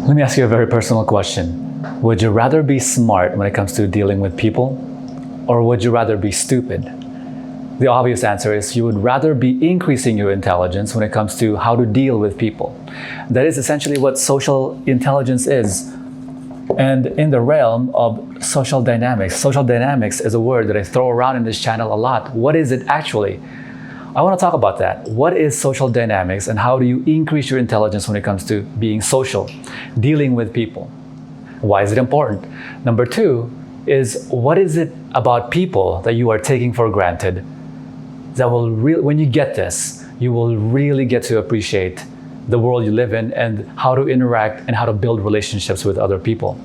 Let me ask you a very personal question. Would you rather be smart when it comes to dealing with people, or would you rather be stupid? The obvious answer is you would rather be increasing your intelligence when it comes to how to deal with people. That is essentially what social intelligence is. And in the realm of social dynamics is a word that I throw around in this channel a lot. What is it actually? I want to talk about that. What is social dynamics and how do you increase your intelligence when it comes to being social, dealing with people? Why is it important? Number two is, what is it about people that you are taking for granted that will when you get this, you will really get to appreciate the world you live in and how to interact and how to build relationships with other people.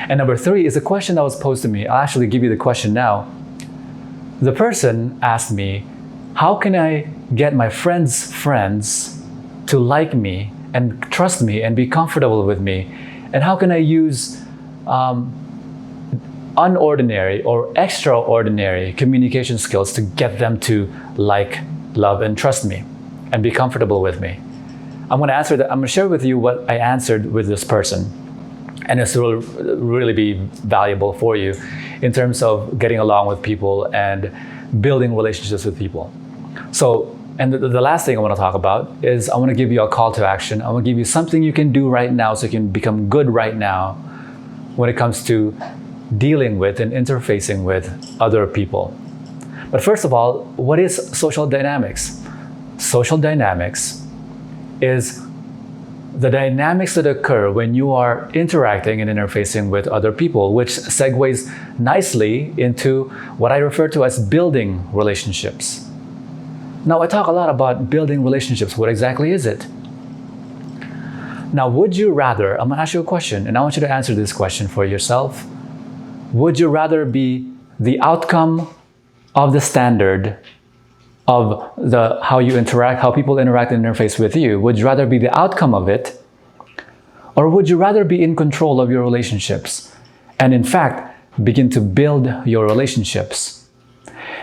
And number three is a question that was posed to me. I'll actually give you the question now. The person asked me, how can I get my friends' friends to like me and trust me and be comfortable with me? And how can I use unordinary or extraordinary communication skills to get them to like, love, and trust me and be comfortable with me? I'm going to answer that. I'm going to share with you what I answered with this person. And this will really be valuable for you in terms of getting along with people and building relationships with people. So, and the last thing I want to talk about is I want to give you a call to action. I want to give you something you can do right now so you can become good right now when it comes to dealing with and interfacing with other people. But first of all, what is social dynamics? Social dynamics is the dynamics that occur when you are interacting and interfacing with other people, which segues nicely into what I refer to as building relationships. Now, I talk a lot about building relationships. What exactly is it? Now, would you rather, I'm going to ask you a question, and I want you to answer this question for yourself. Would you rather be the outcome of the standard of how you interact, how people interact and interface with you? Would you rather be the outcome of it? Or would you rather be in control of your relationships and in fact begin to build your relationships?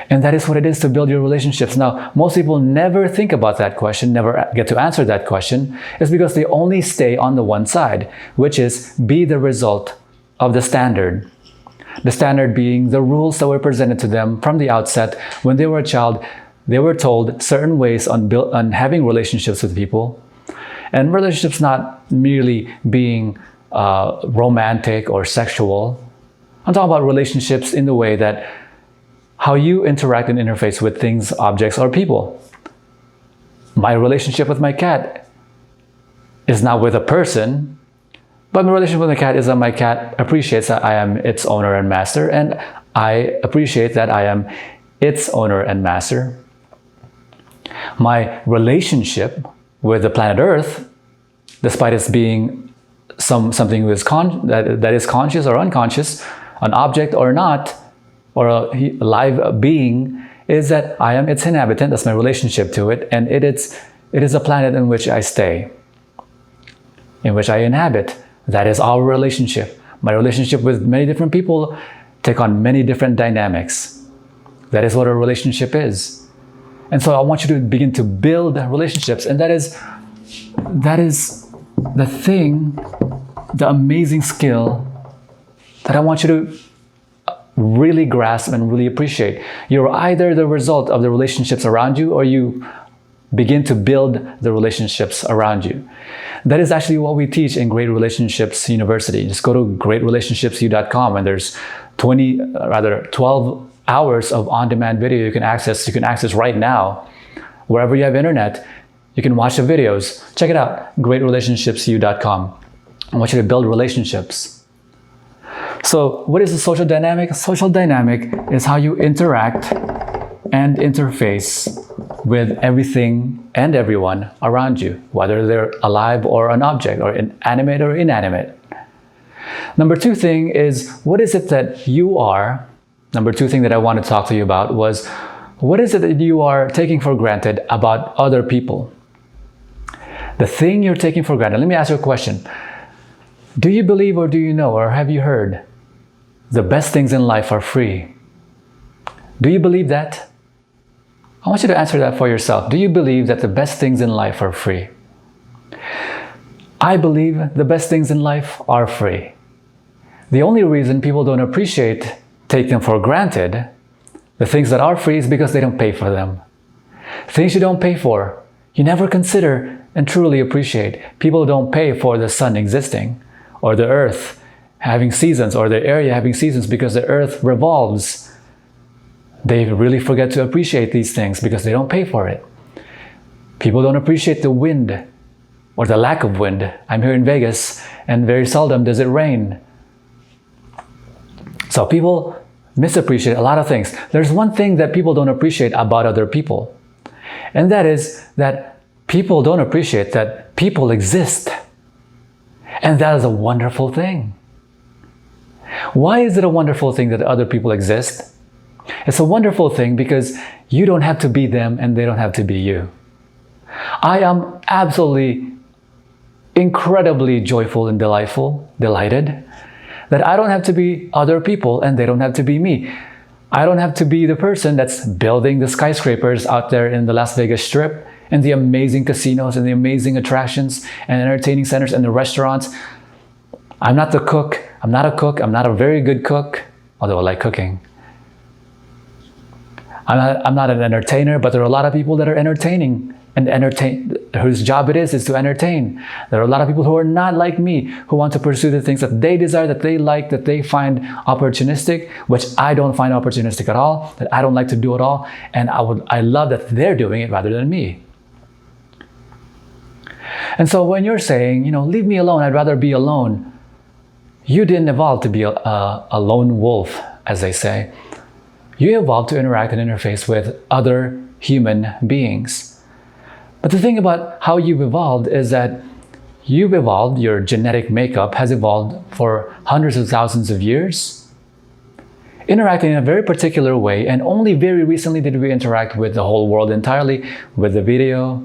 And that is what it is to build your relationships. Now, most people never think about that question, never get to answer that question. It's because they only stay on the one side, which is be the result of the standard. The standard being the rules that were presented to them from the outset. When they were a child, they were told certain ways on having relationships with people. And relationships not merely being romantic or sexual. I'm talking about relationships in the way that how you interact and interface with things, objects, or people. My relationship with my cat is not with a person, but my relationship with my cat is that my cat appreciates that I am its owner and master, and I appreciate that I am its owner and master. My relationship with the planet Earth, despite it being something that is conscious or unconscious, an object or not, or a live being, is that I am its inhabitant. That's my relationship to it, and it is a planet in which I stay, in which I inhabit. That is our relationship. My relationship with many different people take on many different dynamics. That is what a relationship is. And so I want you to begin to build relationships, and that is the thing, the amazing skill that I want you to really grasp and really appreciate. You're either the result of the relationships around you, or you begin to build the relationships around you. That is actually what we teach in Great Relationships University. Just go to greatrelationshipsu.com, and there's 12 hours of on-demand video you can access right now. Wherever you have internet, you can watch the videos. Check it out, greatrelationshipsu.com. I want you to build relationships. So what is the social dynamic? Social dynamic is how you interact and interface with everything and everyone around you, whether they're alive or an object, or animate or inanimate. Number two thing is, what is it that you are? Number two thing that I want to talk to you about was, what is it that you are taking for granted about other people? The thing you're taking for granted. Let me ask you a question. Do you believe, or do you know, or have you heard, the best things in life are free? Do you believe that? I want you to answer that for yourself. Do you believe that the best things in life are free? I believe the best things in life are free. The only reason people don't appreciate, take them for granted, the things that are free is because they don't pay for them. Things you don't pay for, you never consider and truly appreciate. People don't pay for the sun existing, or the earth having seasons, or the area having seasons because the earth revolves. They really forget to appreciate these things because they don't pay for it. People don't appreciate the wind or the lack of wind. I'm here in Vegas and very seldom does it rain. So people misappreciate a lot of things. There's one thing that people don't appreciate about other people, and that is that people don't appreciate that people exist. And that is a wonderful thing. Why is it a wonderful thing that other people exist? It's a wonderful thing because you don't have to be them and they don't have to be you. I am absolutely incredibly joyful and delighted that I don't have to be other people and they don't have to be me. I don't have to be the person that's building the skyscrapers out there in the Las Vegas Strip and the amazing casinos and the amazing attractions and entertaining centers and the restaurants. I'm not the cook. I'm not a cook. I'm not a very good cook, although I like cooking. I'm not an entertainer, but there are a lot of people that are entertaining and whose job it is to entertain. There are a lot of people who are not like me, who want to pursue the things that they desire, that they like, that they find opportunistic, which I don't find opportunistic at all, that I don't like to do at all. And I love that they're doing it rather than me. And so when you're saying, leave me alone, I'd rather be alone, you didn't evolve to be a lone wolf, as they say. You evolved to interact and interface with other human beings. But the thing about how you've evolved is that you've evolved, your genetic makeup has evolved for hundreds of thousands of years, interacting in a very particular way, and only very recently did we interact with the whole world entirely, with the video,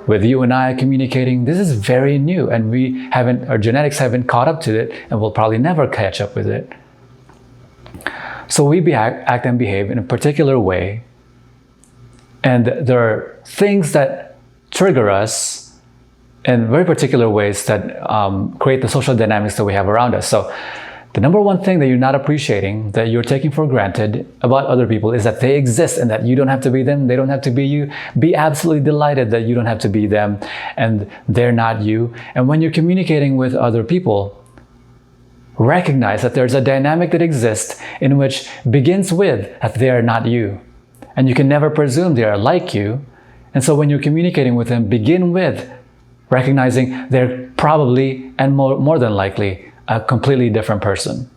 with you and I communicating. This is very new, and our genetics haven't caught up to it, and will probably never catch up with it. So we act and behave in a particular way, and there are things that trigger us in very particular ways that create the social dynamics that we have around us. So the number one thing that you're not appreciating, that you're taking for granted about other people, is that they exist and that you don't have to be them, they don't have to be you. Be absolutely delighted that you don't have to be them and they're not you. And when you're communicating with other people, recognize that there's a dynamic that exists in which begins with that they are not you. And you can never presume they are like you. And so when you're communicating with them, begin with recognizing they're probably and more than likely a completely different person.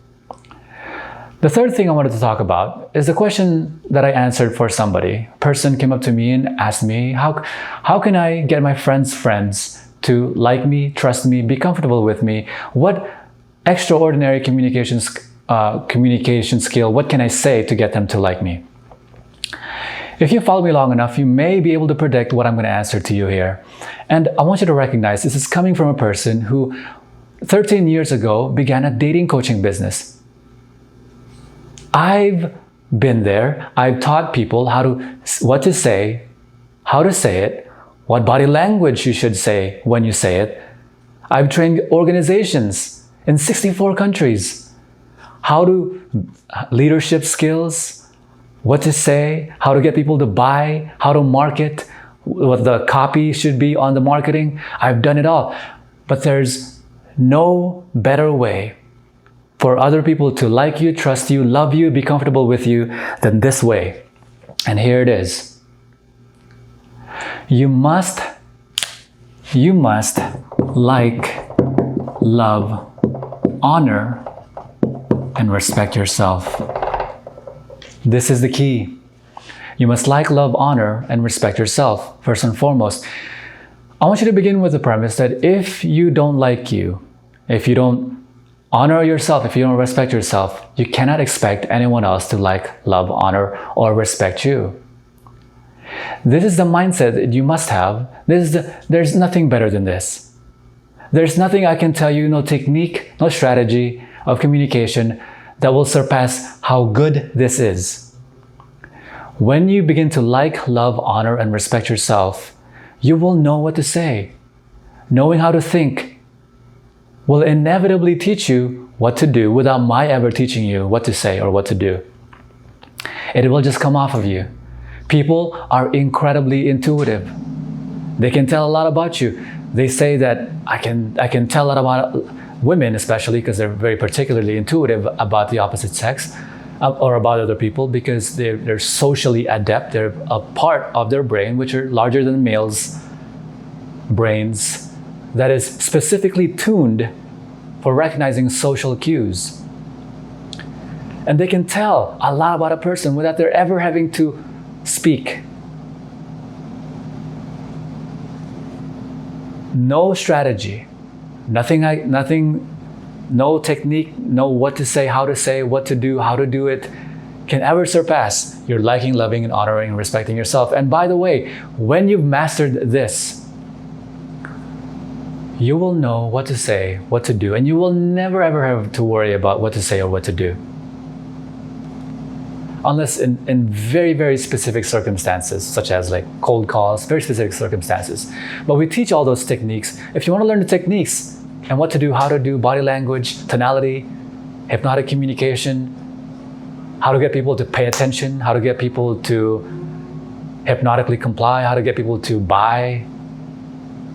The third thing I wanted to talk about is the question that I answered for somebody. A person came up to me and asked me, how can I get my friends to like me, trust me, be comfortable with me? What extraordinary communication skill, what can I say to get them to like me? If you follow me long enough, you may be able to predict what I'm going to answer to you here. And I want you to recognize this is coming from a person who 13 years ago began a dating coaching business. I've been there. I've taught people what to say, how to say it, what body language you should say when you say it. I've trained organizations in 64 countries. Leadership skills, what to say, how to get people to buy, how to market, what the copy should be on the marketing. I've done it all. But there's no better way for other people to like you, trust you, love you, be comfortable with you than this way. And here it is. You must like, love, honor, and respect yourself. This is the key. You must like, love, honor, and respect yourself, first and foremost. I want you to begin with the premise that if you don't like you, if you don't honor yourself, if you don't respect yourself, you cannot expect anyone else to like, love, honor, or respect you. This is the mindset that you must have. There's nothing better than this. There's nothing I can tell you, no technique, no strategy of communication that will surpass how good this is. When you begin to like, love, honor, and respect yourself, you will know what to say. Knowing how to think will inevitably teach you what to do without my ever teaching you what to say or what to do. It will just come off of you. People are incredibly intuitive. They can tell a lot about you. They say that I can tell a lot about women, especially because they're very particularly intuitive about the opposite sex or about other people, because they're socially adept. They're a part of their brain, which are larger than males' brains, that is specifically tuned for recognizing social cues. And they can tell a lot about a person without their ever having to speak. No strategy, nothing, no technique, no what to say, what to do, how to do it, can ever surpass your liking, loving, and honoring and respecting yourself. And by the way, when you've mastered this, you will know what to say, what to do, and you will never ever have to worry about what to say or what to do. Unless in very, very specific circumstances, such as like cold calls, very specific circumstances. But we teach all those techniques. If you want to learn the techniques and what to do, how to do, body language, tonality, hypnotic communication, how to get people to pay attention, how to get people to hypnotically comply, how to get people to buy,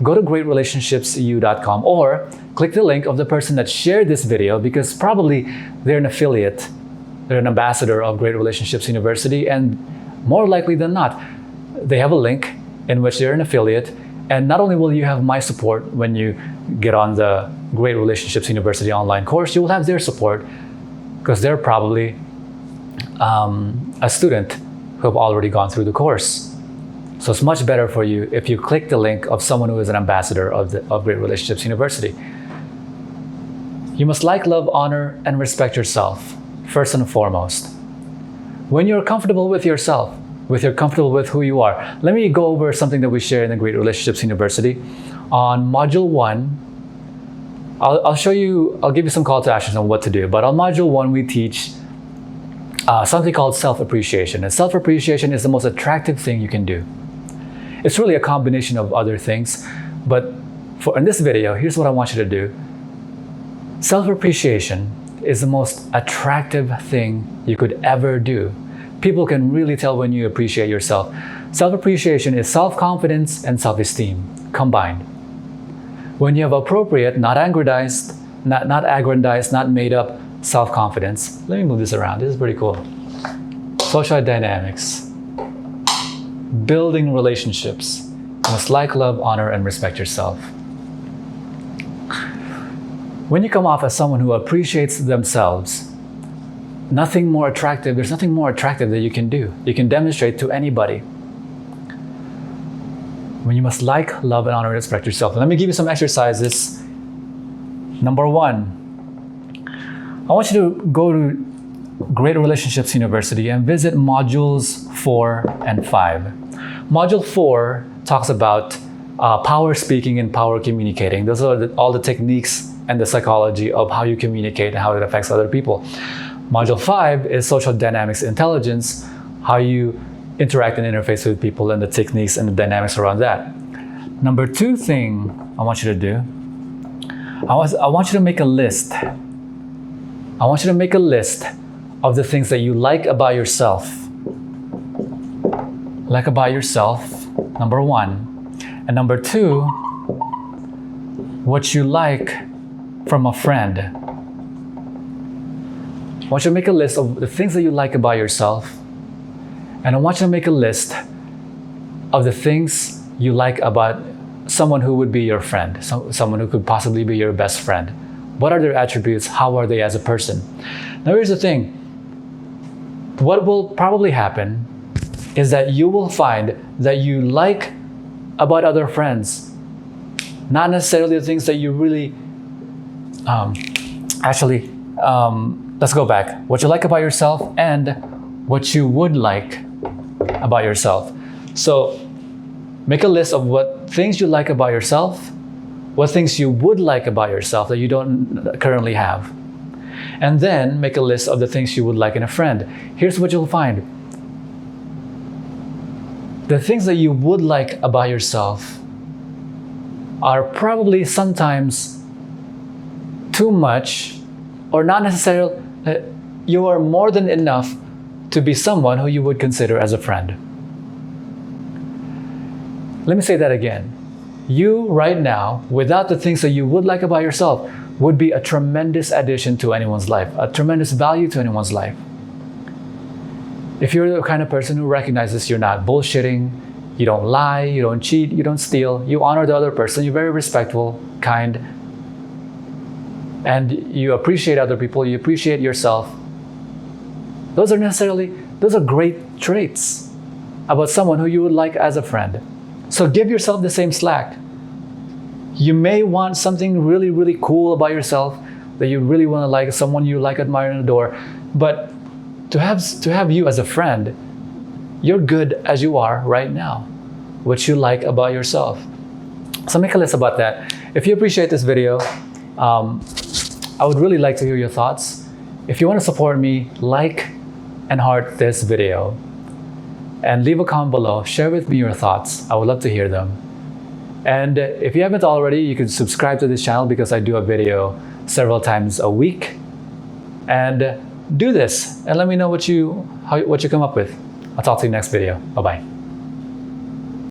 go to greatrelationshipseu.com or click the link of the person that shared this video, because probably they're an affiliate. They're an ambassador of Great Relationships University, and more likely than not, they have a link in which they're an affiliate. And not only will you have my support when you get on the Great Relationships University online course, you will have their support because they're probably a student who have already gone through the course. So it's much better for you if you click the link of someone who is an ambassador of Great Relationships University. You must like, love, honor, and respect yourself. First and foremost, when you're comfortable with yourself, when you're comfortable with who you are, let me go over something that we share in the Great Relationships University. On Module 1, I'll give you some call to actions on what to do. But on Module 1, we teach something called self-appreciation. And self-appreciation is the most attractive thing you can do. It's really a combination of other things. But in this video, here's what I want you to do. Self-appreciation is the most attractive thing you could ever do. People can really tell when you appreciate yourself. Self-appreciation is self-confidence and self-esteem combined. When you have appropriate, not aggrandized, not made up self-confidence. Let me move this around. This is pretty cool. Social dynamics. Building relationships. You must like, love, honor, and respect yourself. When you come off as someone who appreciates themselves, there's nothing more attractive that you can do. You can demonstrate to anybody. When you must like, love, and honor, and respect yourself. Let me give you some exercises. Number 1, I want you to go to Great Relationships University and visit Modules 4 and 5. Module 4 talks about power speaking and power communicating. Those are all the techniques and the psychology of how you communicate and how it affects other people. Module 5 is social dynamics intelligence, how you interact and interface with people and the techniques and the dynamics around that. Number 2 thing I want you to do, I want you to make a list. I want you to make a list of the things that you like about yourself. Like about yourself, number 1. And number 2, what you like from a friend. I want you to make a list of the things that you like about yourself. And I want you to make a list of the things you like about someone who would be your friend, someone who could possibly be your best friend. What are their attributes? How are they as a person? Now here's the thing. What will probably happen is that you will find that you like about other friends, not necessarily the things that you really let's go back. What you like about yourself and what you would like about yourself. So make a list of what things you like about yourself, what things you would like about yourself that you don't currently have. And then make a list of the things you would like in a friend. Here's what you'll find. The things that you would like about yourself are probably sometimes too much, or not necessarily. You are more than enough to be someone who you would consider as a friend. Let me say that again. You right now, without the things that you would like about yourself, would be a tremendous addition to anyone's life, a tremendous value to anyone's life. If you're the kind of person who recognizes you're not bullshitting, you don't lie, you don't cheat, you don't steal, you honor the other person, you're very respectful, kind, and you appreciate other people, you appreciate yourself, those are great traits about someone who you would like as a friend. So give yourself the same slack. You may want something really, really cool about yourself that you really want to like, someone you like, admire, and adore. But to have you as a friend, you're good as you are right now, what you like about yourself. So make a list about that. If you appreciate this video, I would really like to hear your thoughts. If you want to support me, like and heart this video. And leave a comment below. Share with me your thoughts. I would love to hear them. And if you haven't already, you can subscribe to this channel because I do a video several times a week. And do this and let me know what you come up with. I'll talk to you next video. Bye-bye.